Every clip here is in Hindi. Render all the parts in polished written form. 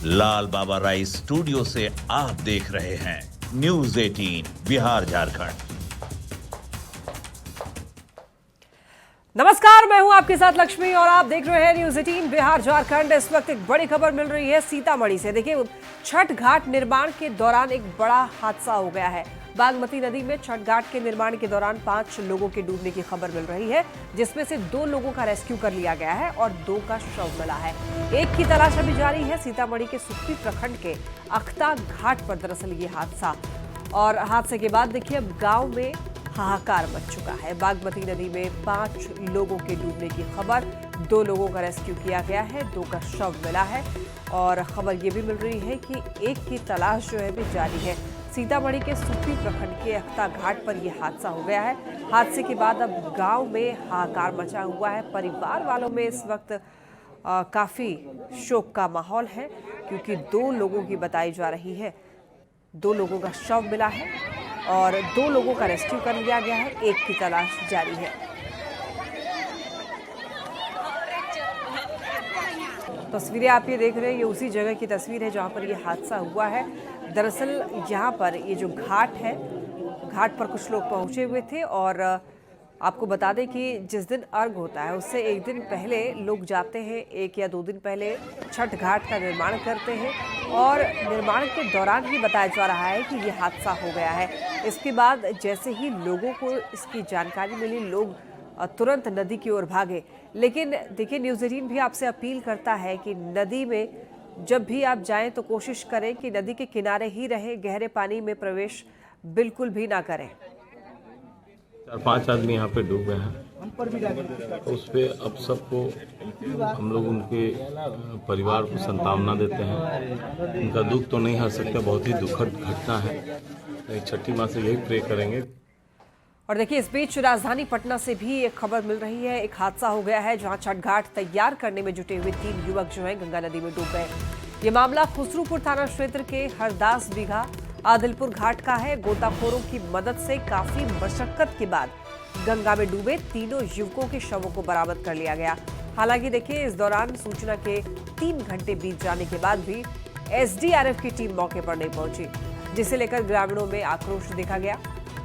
लाल बाबा राय स्टूडियो से आप देख रहे हैं न्यूज 18 बिहार झारखंड। नमस्कार, मैं हूं आपके साथ लक्ष्मी और आप देख रहे हैं न्यूज 18 बिहार झारखंड। इस वक्त एक बड़ी खबर मिल रही है सीतामढ़ी से। देखिए, छठ घाट निर्माण के दौरान एक बड़ा हादसा हो गया है। बागमती नदी में छठ घाट के निर्माण के दौरान 5 लोगों के डूबने की खबर मिल रही है, जिसमें से 2 लोगों का रेस्क्यू कर लिया गया है और 2 का शव मिला है। एक की तलाश अभी जारी है। सीतामढ़ी के सुप्पी प्रखंड के अख्ता घाट पर दरअसल ये हादसा, और हादसे के बाद देखिए अब गांव में हाहाकार मच चुका है। बागमती नदी में 5 लोगों के डूबने की खबर, 2 लोगों का रेस्क्यू किया गया है, 2 का शव मिला है और खबर ये भी मिल रही है कि एक की तलाश जो है भी जारी है। सीतामढ़ी के सुप्पी प्रखंड के अख्ता घाट पर यह हादसा हो गया है। हादसे के बाद अब गांव में हाहाकार मचा हुआ है। परिवार वालों में इस वक्त काफी शोक का माहौल है, क्योंकि 2 लोगों की बताई जा रही है, 2 लोगों का शव मिला है और 2 लोगों का रेस्क्यू कर लिया गया है, एक की तलाश जारी है। तस्वीरें आप ये देख रहे हैं, ये उसी जगह की तस्वीर है जहां पर ये हादसा हुआ है। दरअसल यहाँ पर ये जो घाट है, घाट पर कुछ लोग पहुंचे हुए थे और आपको बता दें कि जिस दिन अर्घ होता है उससे एक दिन पहले लोग जाते हैं, 1 या 2 दिन पहले छठ घाट का निर्माण करते हैं और निर्माण के दौरान ही बताया जा रहा है कि ये हादसा हो गया है। इसके बाद जैसे ही लोगों को इसकी जानकारी मिली, लोग तुरंत नदी की ओर भागे। लेकिन देखिए, न्यूज़ 18 भी आपसे अपील करता है कि नदी में जब भी आप जाएं तो कोशिश करें कि नदी के किनारे ही रहें, गहरे पानी में प्रवेश बिल्कुल भी ना करें। 4-5 आदमी यहाँ पे डूब गए हैं। उस पे अब सबको हम लोग उनके परिवार को सांत्वना देते हैं। उनका दुख तो नहीं हर सकते, बहुत ही दुखद घटना है। छठी माँ से यही प्रे करेंगे। और देखिए, इस बीच राजधानी पटना से भी एक खबर मिल रही है। एक हादसा हो गया है जहां छठ घाट तैयार करने में जुटे हुए 3 युवक जो हैं गंगा नदी में डूब गए। ये मामला खुसरूपुर थाना क्षेत्र के हरदास बीघा आदिलपुर घाट का है। गोताखोरों की मदद से काफी मशक्कत के बाद गंगा में डूबे तीनों युवकों के शवों को बरामद कर लिया गया। हालांकि देखिए, इस दौरान सूचना के 3 घंटे बीत जाने के बाद भी एसडीआरएफ की टीम मौके पर नहीं पहुंची, जिसे लेकर ग्रामीणों में आक्रोश देखा गया।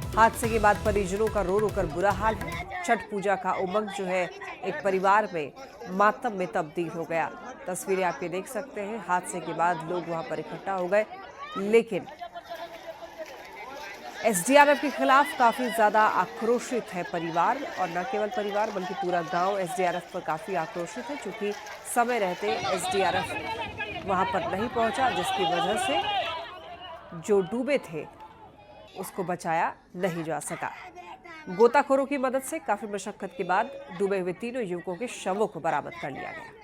हादसे के बाद परिजनों का रो रो कर बुरा हाल है। छठ पूजा का उमंग जो है एक परिवार में मातम में तब्दील हो गया। तस्वीरें आप ये देख सकते हैं। हादसे के बाद लोग वहां पर इकट्ठा हो गए, लेकिन एसडीआरएफ के खिलाफ काफी ज्यादा आक्रोशित है परिवार, और न केवल परिवार बल्कि पूरा गांव एसडीआरएफ पर काफी आक्रोशित है, क्योंकि समय रहते एसडीआरएफ वहां पर नहीं पहुंचा, जिसकी वजह से जो डूबे थे उसको बचाया नहीं जा सका। गोताखोरों की मदद से काफी मशक्कत के बाद डूबे हुए तीनों युवकों के शवों को बरामद कर लिया गया।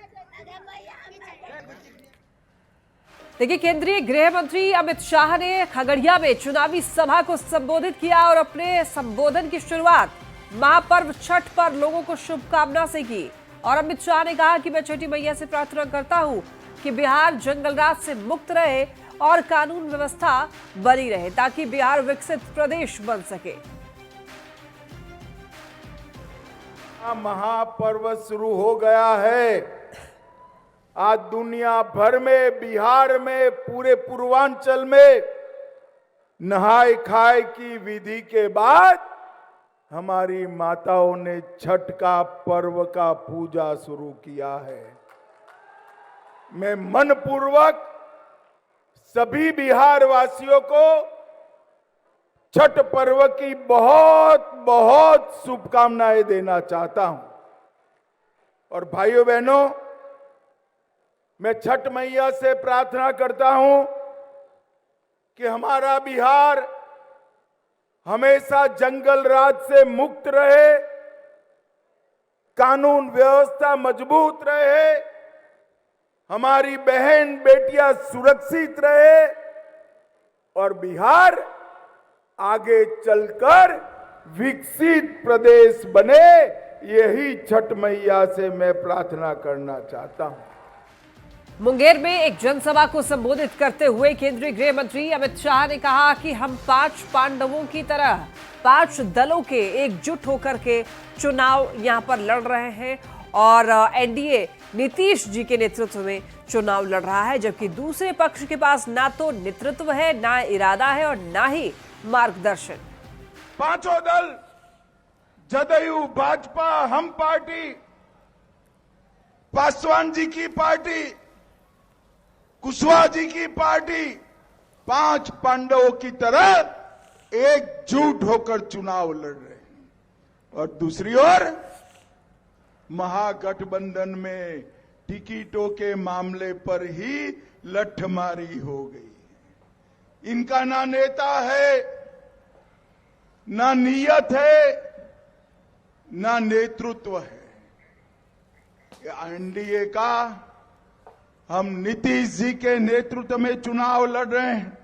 देखिए, केंद्रीय गृह मंत्री अमित शाह ने खगड़िया में चुनावी सभा को संबोधित किया और अपने संबोधन की शुरुआत महापर्व छठ पर लोगों को शुभकामना से की। और अमित शाह ने कहा कि मैं छठी मैया से प्रार्थना करता हूं कि बिहार जंगलराज से मुक्त रहे और कानून व्यवस्था बनी रहे, ताकि बिहार विकसित प्रदेश बन सके। महापर्व शुरू हो गया है। आज दुनिया भर में, बिहार में, पूरे पूर्वांचल में नहाय खाए की विधि के बाद हमारी माताओं ने छठ का पर्व का पूजा शुरू किया है। मैं मनपूर्वक सभी बिहार वासियों को छठ पर्व की बहुत बहुत शुभकामनाएं देना चाहता हूं। और भाइयों बहनों, मैं छठ मैया से प्रार्थना करता हूं कि हमारा बिहार हमेशा जंगल राज से मुक्त रहे, कानून व्यवस्था मजबूत रहे, हमारी बहन बेटियां सुरक्षित रहे और बिहार आगे चलकर विकसित प्रदेश बने। यही छठ मैया से मैं प्रार्थना करना चाहता हूं। मुंगेर में एक जनसभा को संबोधित करते हुए केंद्रीय गृह मंत्री अमित शाह ने कहा कि हम 5 पांडवों की तरह 5 दलों के एकजुट होकर के चुनाव यहां पर लड़ रहे हैं और एनडीए नीतीश जी के नेतृत्व में चुनाव लड़ रहा है, जबकि दूसरे पक्ष के पास ना तो नेतृत्व है, ना इरादा है और ना ही मार्गदर्शन। पांचों दल, जदयू, भाजपा, हम पार्टी, पासवान जी की पार्टी, कुशवाहा जी की पार्टी, 5 पांडवों की तरह एकजुट होकर चुनाव लड़ रहे हैं। और दूसरी ओर महागठबंधन में टिकटों के मामले पर ही लठमारी हो गई। इनका ना नेता है, ना नियत है, ना नेतृत्व है। एनडीए का हम नीतीश जी के नेतृत्व में चुनाव लड़ रहे हैं।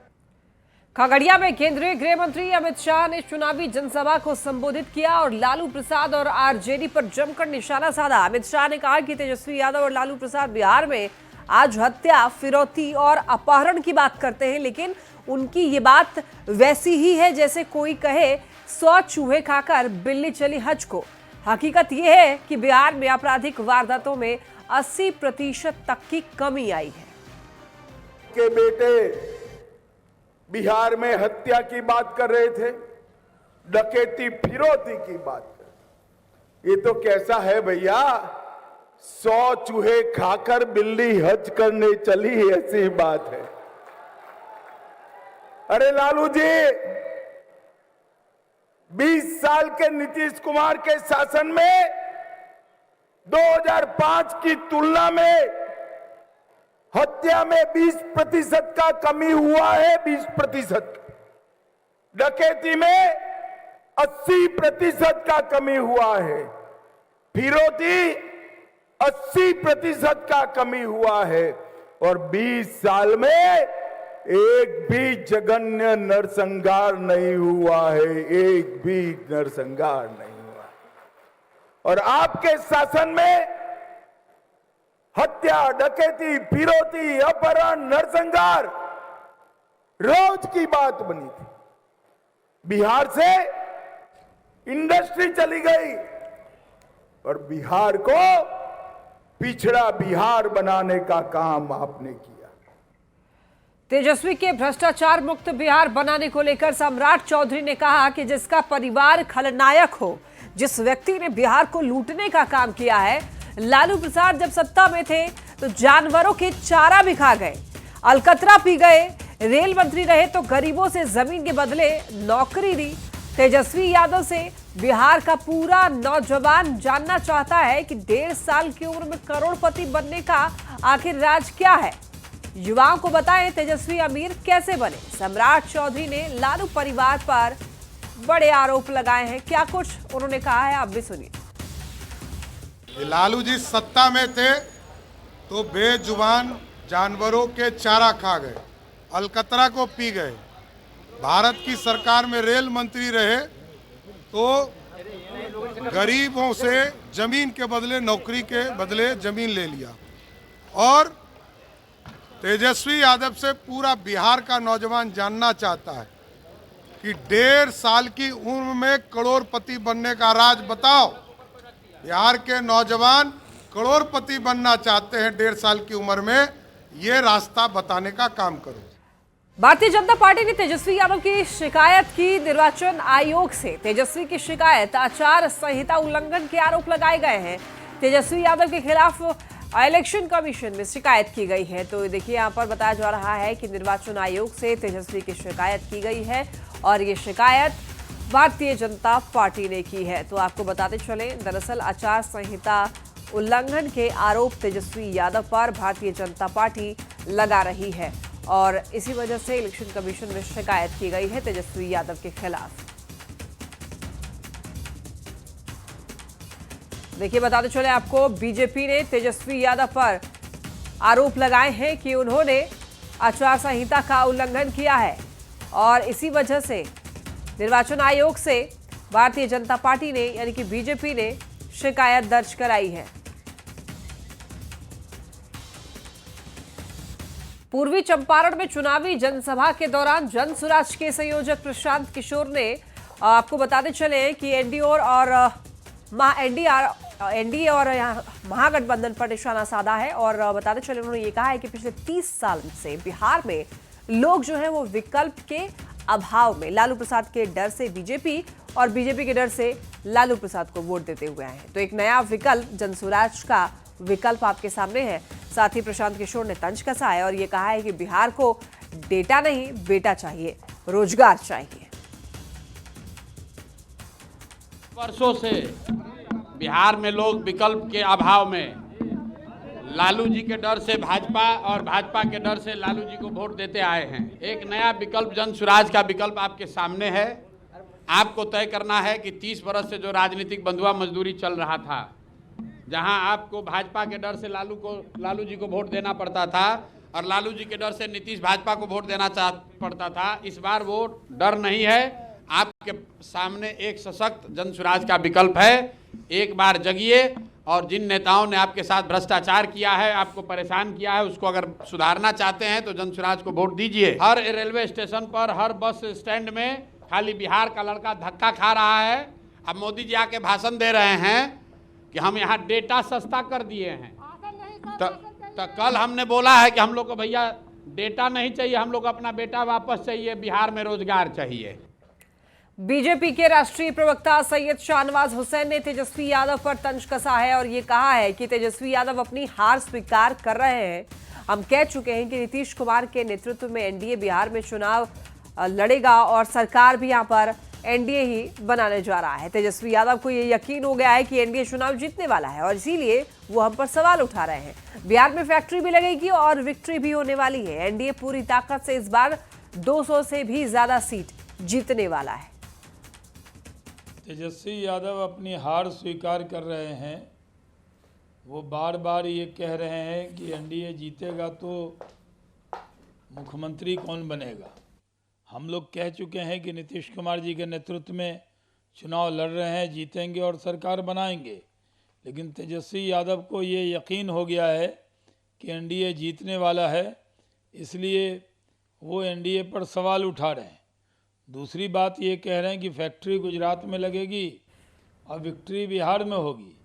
खगड़िया में केंद्रीय गृह मंत्री अमित शाह ने चुनावी जनसभा को संबोधित किया और लालू प्रसाद और आरजेडी पर जमकर निशाना साधा। अमित शाह ने कहा कि तेजस्वी यादव और लालू प्रसाद बिहार में आज हत्या, फिरौती और अपहरण की बात करते हैं, लेकिन उनकी ये बात वैसी ही है जैसे कोई कहे 100 चूहे खाकर बिल्ली चली हज को। हकीकत यह है कि बिहार में आपराधिक वारदातों में 80% तक की कमी आई है। के बेटे बिहार में हत्या की बात कर रहे थे, डकैती, फिरौती की बात कर। ये तो कैसा है भैया, 100 चूहे खाकर बिल्ली हज करने चली, ऐसी बात है। अरे लालू जी, 20 साल के नीतीश कुमार के शासन में 2005 की तुलना में हत्या में 20% का कमी हुआ है, 20%। डकैती में 80% का कमी हुआ है, फिरौती 80% का कमी हुआ है, और 20 साल में एक भी जघन्य नरसंहार नहीं हुआ है, एक भी नरसंहार नहीं हुआ। और आपके शासन में हत्या, डकैती, फिरौती, अपहरण, नरसंहार रोज की बात बनी थी। बिहार से इंडस्ट्री चली गई और बिहार को पिछड़ा बिहार बनाने का काम आपने किया। तेजस्वी के भ्रष्टाचार मुक्त बिहार बनाने को लेकर सम्राट चौधरी ने कहा कि जिसका परिवार खलनायक हो, जिस व्यक्ति ने बिहार को लूटने का काम किया है, लालू प्रसाद जब सत्ता में थे तो जानवरों के चारा भी खा गए, अलकतरा पी गए, रेल मंत्री रहे तो गरीबों से जमीन के बदले नौकरी दी। तेजस्वी यादव से बिहार का पूरा नौजवान जानना चाहता है कि 1.5 साल की उम्र में करोड़पति बनने का आखिर राज क्या है। युवाओं को बताएं तेजस्वी अमीर कैसे बने। सम्राट चौधरी ने लालू परिवार पर बड़े आरोप लगाए हैं, क्या कुछ उन्होंने कहा है आप भी सुनिए। लालू जी सत्ता में थे तो बेजुबान जानवरों के चारा खा गए, अलकतरा को पी गए। भारत की सरकार में रेल मंत्री रहे तो गरीबों से जमीन के बदले, नौकरी के बदले जमीन ले लिया। और तेजस्वी यादव से पूरा बिहार का नौजवान जानना चाहता है कि 1.5 साल की उम्र में करोड़पति बनने का राज बताओ। बिहार के नौजवान करोड़पति बनना चाहते हैं 1.5 साल की उम्र में, ये रास्ता बताने का काम करो। भारतीय जनता पार्टी ने तेजस्वी यादव की शिकायत की निर्वाचन आयोग से। तेजस्वी की शिकायत आचार संहिता उल्लंघन के आरोप लगाए गए हैं। तेजस्वी यादव के खिलाफ इलेक्शन कमीशन में शिकायत की गई है। तो देखिए यहाँ पर बताया जा रहा है कि निर्वाचन आयोग से तेजस्वी की शिकायत की गई है और ये शिकायत भारतीय जनता पार्टी ने की है। तो आपको बताते चलें, दरअसल आचार संहिता उल्लंघन के आरोप तेजस्वी यादव पर भारतीय जनता पार्टी लगा रही है और इसी वजह से इलेक्शन कमीशन में शिकायत की गई है तेजस्वी यादव के खिलाफ। देखिए बताते चले आपको, बीजेपी ने तेजस्वी यादव पर आरोप लगाए हैं कि उन्होंने आचार संहिता का उल्लंघन किया है और इसी वजह से निर्वाचन आयोग से भारतीय जनता पार्टी ने यानी कि बीजेपी ने शिकायत दर्ज कराई है। पूर्वी चंपारण में चुनावी जनसभा के दौरान जनसुराज के संयोजक प्रशांत किशोर ने आपको बताते चले कि एनडीआर एनडीए और यहाँ महागठबंधन पर निशाना साधा है और बताते चले उन्होंने ये कहा है कि पिछले 30 साल से बिहार में लोग जो है वो विकल्प के अभाव में लालू प्रसाद के डर से बीजेपी और बीजेपी के डर से लालू प्रसाद को वोट देते हुए आए हैं। तो एक नया विकल्प जनसुराज का विकल्प आपके सामने है। साथ ही प्रशांत किशोर ने तंज कसा है और ये कहा है कि बिहार को डेटा नहीं बेटा चाहिए, रोजगार चाहिए। वर्षों से बिहार में लोग विकल्प के अभाव में लालू जी के डर से भाजपा और भाजपा के डर से लालू जी को वोट देते आए हैं। एक नया विकल्प जनसुराज का विकल्प आपके सामने है। आपको तय करना है कि 30 बरस से जो राजनीतिक बंधुआ मजदूरी चल रहा था, जहां आपको भाजपा के डर से लालू जी को वोट देना पड़ता था और लालू जी के डर से नीतीश भाजपा को वोट देना पड़ता था, इस बार वो डर नहीं है। आपके सामने एक सशक्त जनसुराज का विकल्प है। एक बार जगिए और जिन नेताओं ने आपके साथ भ्रष्टाचार किया है, आपको परेशान किया है, उसको अगर सुधारना चाहते हैं तो जनसुराज को वोट दीजिए। हर रेलवे स्टेशन पर, हर बस स्टैंड में खाली बिहार का लड़का धक्का खा रहा है। अब मोदी जी आके भाषण दे रहे हैं कि हम यहाँ डेटा सस्ता कर दिए हैं। तो कल हमने बोला है कि हम लोग को भैया डेटा नहीं चाहिए, हम लोग अपना बेटा वापस चाहिए, बिहार में रोजगार चाहिए। बीजेपी के राष्ट्रीय प्रवक्ता सैयद शाहनवाज हुसैन ने तेजस्वी यादव पर तंज कसा है और ये कहा है कि तेजस्वी यादव अपनी हार स्वीकार कर रहे हैं। हम कह चुके हैं कि नीतीश कुमार के नेतृत्व में एनडीए बिहार में चुनाव लड़ेगा और सरकार भी यहां पर एनडीए ही बनाने जा रहा है। तेजस्वी यादव को ये यकीन हो गया है कि एनडीए चुनाव जीतने वाला है और इसीलिए वो हम पर सवाल उठा रहे हैं। बिहार में फैक्ट्री भी लगेगी और विक्ट्री भी होने वाली है। एनडीए पूरी ताकत से इस बार 200 से भी ज्यादा सीट जीतने वाला है। तेजस्वी यादव अपनी हार स्वीकार कर रहे हैं। वो बार बार ये कह रहे हैं कि एनडीए जीतेगा तो मुख्यमंत्री कौन बनेगा। हम लोग कह चुके हैं कि नीतीश कुमार जी के नेतृत्व में चुनाव लड़ रहे हैं, जीतेंगे और सरकार बनाएंगे। लेकिन तेजस्वी यादव को ये यकीन हो गया है कि एनडीए जीतने वाला है, इसलिए वो एनडीए पर सवाल उठा रहे हैं। दूसरी बात ये कह रहे हैं कि फैक्ट्री गुजरात में लगेगी और विक्ट्री बिहार में होगी।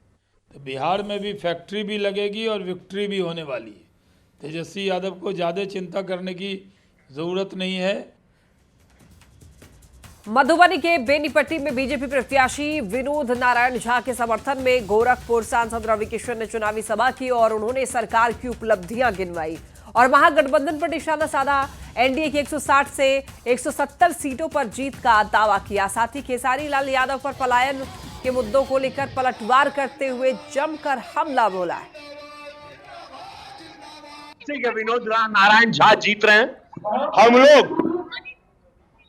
तो बिहार में भी फैक्ट्री भी लगेगी और विक्ट्री भी होने वाली है। तेजस्वी यादव को ज़्यादा चिंता करने की ज़रूरत नहीं है। मधुबनी के बेनीपट्टी में बीजेपी प्रत्याशी विनोद नारायण झा के समर्थन में गोरखपुर सांसद रवि किशन ने चुनावी सभा की और उन्होंने सरकार की उपलब्धियां गिनवाई और महागठबंधन पर निशाना साधा। एनडीए की 160 से 170 सीटों पर जीत का दावा किया। साथ ही खेसारी लाल यादव पर पलायन के मुद्दों को लेकर पलटवार करते हुए जमकर हमला बोला है। विनोद नारायण झा जीत रहे हैं। हम लोग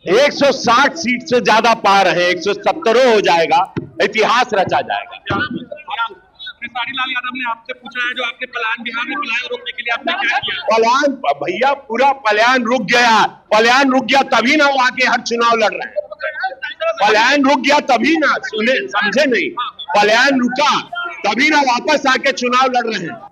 160 सीट से ज्यादा पा रहे हैं, 170 हो जाएगा, इतिहास रचा जाएगा। खेसारी लाल यादव ने आपसे पूछा है जो आपके पलायन, बिहार में पलायन रोकने के लिए आपने क्या किया? पलायन भैया, पूरा पलायन रुक गया। पलायन रुक गया तभी ना वो आके हर चुनाव लड़ रहे हैं। पलायन रुक गया तभी ना, सुने समझे नहीं, पलायन रुका तभी ना वापस आके चुनाव लड़ रहे हैं।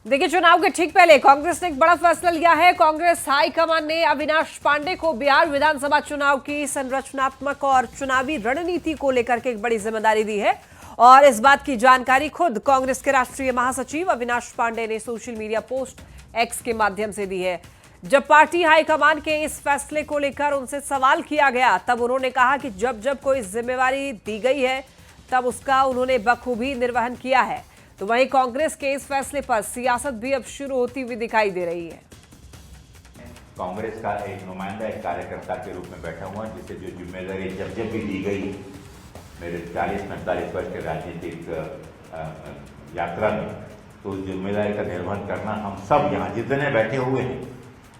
देखिए, चुनाव के ठीक पहले कांग्रेस ने एक बड़ा फैसला लिया है। कांग्रेस हाईकमान ने अविनाश पांडे को बिहार विधानसभा चुनाव की संरचनात्मक और चुनावी रणनीति को लेकर के एक बड़ी जिम्मेदारी दी है और इस बात की जानकारी खुद कांग्रेस के राष्ट्रीय महासचिव अविनाश पांडे ने सोशल मीडिया पोस्ट एक्स के माध्यम से दी है। जब पार्टी हाईकमान के इस फैसले को लेकर उनसे सवाल किया गया तब उन्होंने कहा कि जब जब कोई जिम्मेवारी दी गई है तब उसका उन्होंने बखूबी निर्वहन किया है। तो वहीं कांग्रेस के इस फैसले पर सियासत भी अब शुरू होती हुई दिखाई दे रही है। कांग्रेस का एक नुमाइंदा, एक कार्यकर्ता के रूप में बैठा हुआ, जिसे जो जिम्मेदारी जब जब भी दी गई मेरे 40-45 वर्ष के राजनीतिक यात्रा में, तो उस जिम्मेदारी का निर्वहन करना हम सब यहाँ जितने बैठे हुए हैं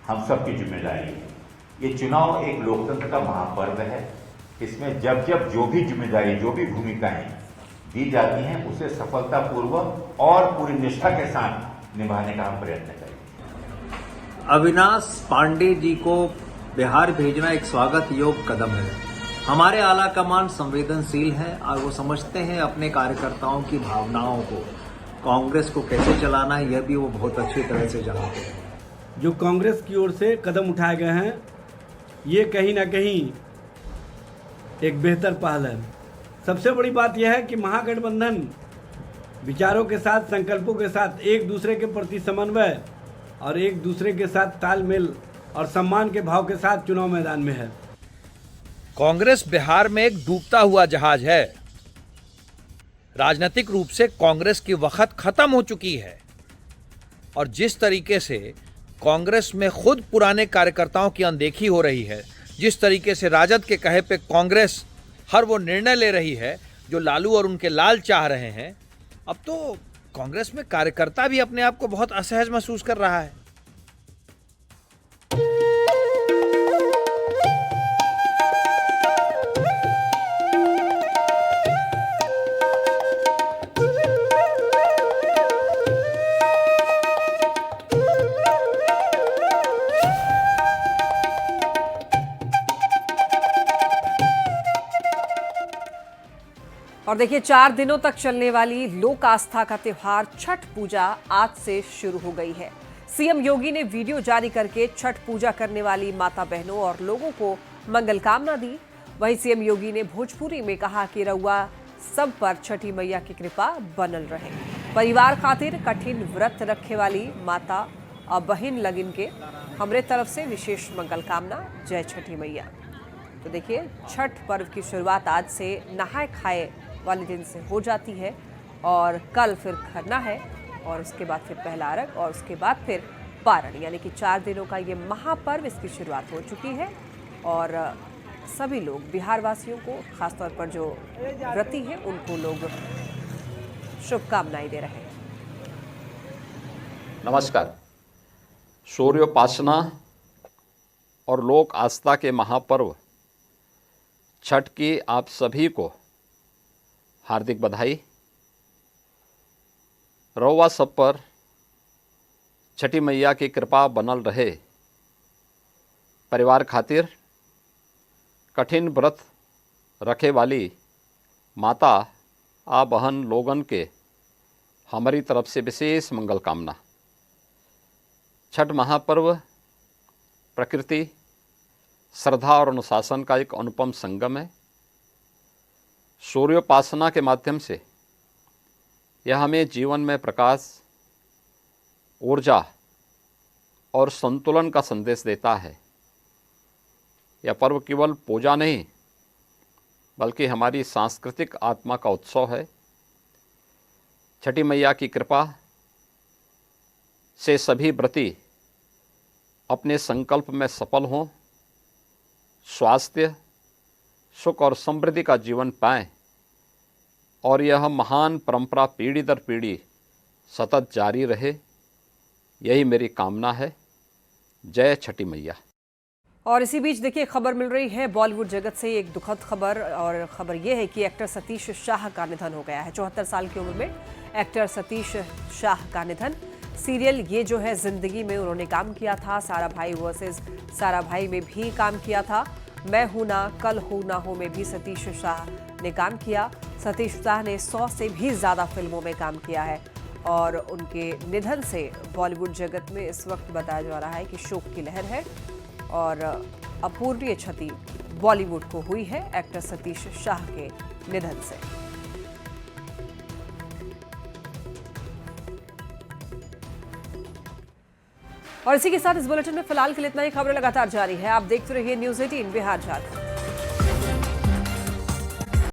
हम सब की जिम्मेदारी है। ये चुनाव एक लोकतंत्र का महापर्व है। इसमें जब जब जो भी जिम्मेदारी, जो भी भूमिकाएं दी जाती हैं, उसे सफलतापूर्वक और पूरी निष्ठा के साथ निभाने का हम प्रयत्न करेंगे। अविनाश पांडे जी को बिहार भेजना एक स्वागत योग्य कदम है। हमारे आला कमान संवेदनशील है और वो समझते हैं अपने कार्यकर्ताओं की भावनाओं को, कांग्रेस को कैसे चलाना है यह भी वो बहुत अच्छी तरह से जानते हैं। जो कांग्रेस की ओर से कदम उठाए गए हैं, ये कहीं ना कहीं एक बेहतर पहल है। सबसे बड़ी बात यह है कि महागठबंधन विचारों के साथ, संकल्पों के साथ, एक दूसरे के प्रति समन्वय और एक दूसरे के साथ तालमेल और सम्मान के भाव के साथ चुनाव मैदान में है। कांग्रेस बिहार में एक डूबता हुआ जहाज है। राजनीतिक रूप से कांग्रेस की वक्त खत्म हो चुकी है और जिस तरीके से कांग्रेस में खुद पुराने कार्यकर्ताओं की अनदेखी हो रही है, जिस तरीके से राजद के कहे पे कांग्रेस हर वो निर्णय ले रही है जो लालू और उनके लाल चाह रहे हैं, अब तो कांग्रेस में कार्यकर्ता भी अपने आप को बहुत असहज महसूस कर रहा है। और देखिए, 4 दिनों तक चलने वाली लोक आस्था का त्योहार छठ पूजा आज से शुरू हो गई है। सीएम योगी ने वीडियो जारी करके छठ पूजा करने वाली माता बहनों और लोगों को मंगल कामना दी। वहीं सीएम योगी ने भोजपुरी में कहा कि रउआ सब पर छठी मैया की कृपा बनल रहे। परिवार खातिर कठिन व्रत रखे वाली माता और बहन लगिन के हमरे तरफ से विशेष मंगल कामना। जय छठी मैया। तो देखिए, छठ पर्व की शुरुआत आज से नहाए खाए वाले दिन से हो जाती है और कल फिर खरना है और उसके बाद फिर पहला अर्घ और उसके बाद फिर पारण, यानी कि 4 दिनों का ये महापर्व, इसकी शुरुआत हो चुकी है। और सभी लोग, बिहार वासियों को, खासतौर पर जो व्रती हैं, उनको लोग शुभकामनाएं दे रहे हैं। नमस्कार। सूर्योपासना और लोक आस्था के महापर्व छठ की आप सभी को हार्दिक बधाई। रउआ सब पर छठी मैया की कृपा बनल रहे। परिवार खातिर कठिन व्रत रखे वाली माता आ बहन लोगन के हमारी तरफ से विशेष मंगल कामना। छठ महापर्व प्रकृति, श्रद्धा और अनुशासन का एक अनुपम संगम है। सूर्योपासना के माध्यम से यह हमें जीवन में प्रकाश, ऊर्जा और संतुलन का संदेश देता है। यह पर्व केवल पूजा नहीं बल्कि हमारी सांस्कृतिक आत्मा का उत्सव है। छठी मैया की कृपा से सभी व्रती अपने संकल्प में सफल हों, स्वास्थ्य, सुख और समृद्धि का जीवन पाएं और यह महान परंपरा पीढ़ी दर पीढ़ी सतत जारी रहे, यही मेरी कामना है। जय छठी मैया। और इसी बीच देखिए, खबर मिल रही है बॉलीवुड जगत से एक दुखद खबर, और खबर यह है कि एक्टर सतीश शाह का निधन हो गया है। 74 साल की उम्र में एक्टर सतीश शाह का निधन। सीरियल ये जो है जिंदगी में उन्होंने काम किया था, सारा भाई वर्सेस सारा भाई में भी काम किया था, मैं हूं ना कल हो ना हो में भी सतीश शाह ने काम किया। सतीश शाह ने 100 से भी ज़्यादा फिल्मों में काम किया है और उनके निधन से बॉलीवुड जगत में इस वक्त बताया जा रहा है कि शोक की लहर है और अपूर्णीय क्षति बॉलीवुड को हुई है एक्टर सतीश शाह के निधन से। और इसी के साथ इस बुलेटिन में फिलहाल के लिए इतना ही। खबरें लगातार जारी है, आप देखते रहिए न्यूज़ 18 बिहार झारखंड।